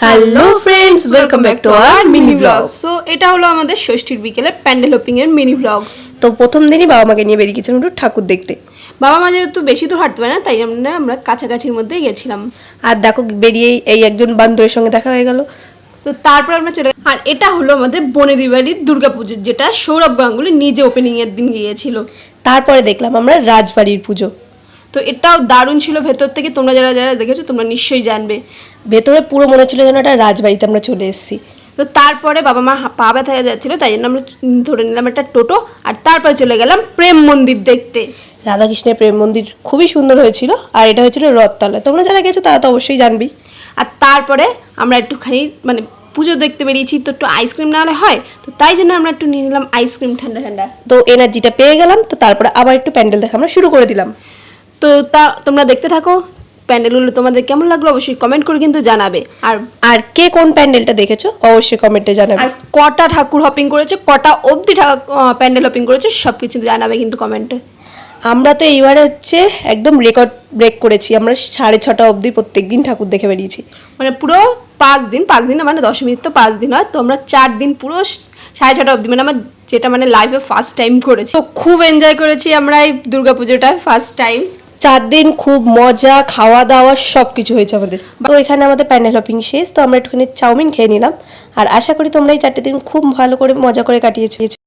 Hello friends, welcome back to our mini blog. So এটা হলো আমাদের ষষ্ঠীর বিকেলে প্যান্ডেল হোপিং এর মিনি ব্লগ। তো প্রথম দিনই বাবা মাকে নিয়ে বেরিয়ে গেছিলাম একটু ঠাকুর দেখতে। বাবা মা যেহেতু বেশি দূর হাঁটতে পারে না, তাই আমরা কাছাকাছির মধ্যেই গেছিলাম। আর দেখো বেরিয়েই এই একজন বান্ধবের সঙ্গে দেখা হয়ে গেল। তো তারপর আমরা চলে আর এটা হলো আমাদের বনেদি বাড়ির দুর্গাপুজো, যেটা সৌরভ গাঙ্গুলি নিজে ওপেনিং এর দিন গিয়েছিল। তারপরে দেখলাম আমরা রাজবাড়ির পুজো। তো এটাও দারুণ ছিল ভেতর থেকে, তোমরা যারা যারা দেখেছো তোমরা নিশ্চয়ই জানবে। ভেতরে পুরো মনে হচ্ছিল যেন একটা রাজবাড়িতে আমরা চলে এসেছি। তো তারপরে বাবা মা পা ব্যথা হয়ে যাচ্ছিলো, তাই জন্য আমরা ধরে নিলাম একটা টোটো, আর তারপরে চলে গেলাম প্রেম মন্দির দেখতে। রাধাকৃষ্ণের প্রেম মন্দির খুবই সুন্দর হয়েছিল, আর এটা হয়েছিল রথতলায়। তোমরা যারা গেছো তারা তো অবশ্যই জানবি। আর তারপরে আমরা একটুখানি পুজো দেখতে বেরিয়েছি, তো একটু আইসক্রিম না হলে হয়, তো তাই জন্য আমরা একটু নিয়ে নিলাম আইসক্রিম ঠান্ডা ঠান্ডা। তো এনার্জিটা পেয়ে গেলাম। তো তারপরে আবার একটু প্যান্ডেল দেখা আমরা শুরু করে দিলাম। তো তোমরা দেখতে থাকো। প্যান্ডেলগুলো তোমাদের কেমন লাগলো অবশ্যই কমেন্ট করে কিন্তু জানাবে। আর কে কোন প্যান্ডেলটা দেখেছো অবশ্যই কমেন্টে জানাবে। আর কটা ঠাকুর হপিং করেছে, কটা অবধি প্যান্ডেল হপিং করেছে, সব কিছু জানাবে কিন্তু কমেন্টে। আমরা তো এইবারে একদম রেকর্ড ব্রেক করেছি। আমরা 6:30 অবধি প্রত্যেকদিন ঠাকুর দেখে বেরিয়েছি। পুরো 5 দিন দশমীর তো 5 দিন হয়, তো আমরা 4 দিন পুরো 6:30 অবধি আমার যেটা লাইফে ফার্স্ট টাইম করেছি। তো খুব এনজয় করেছি আমরা এই দুর্গাপুজোটা ফার্স্ট টাইম। 4 দিন খুব মজা, খাওয়া দাওয়া সব কিছু হয়েছে আমাদের। তো এখানে আমাদের প্যান্ডেল হপিং শেষ। তো আমরা একটুখানি চাউমিন খেয়ে নিলাম। আর আশা করি তোমরা এই 4টে দিন খুব ভালো করে মজা করে কাটিয়েছো।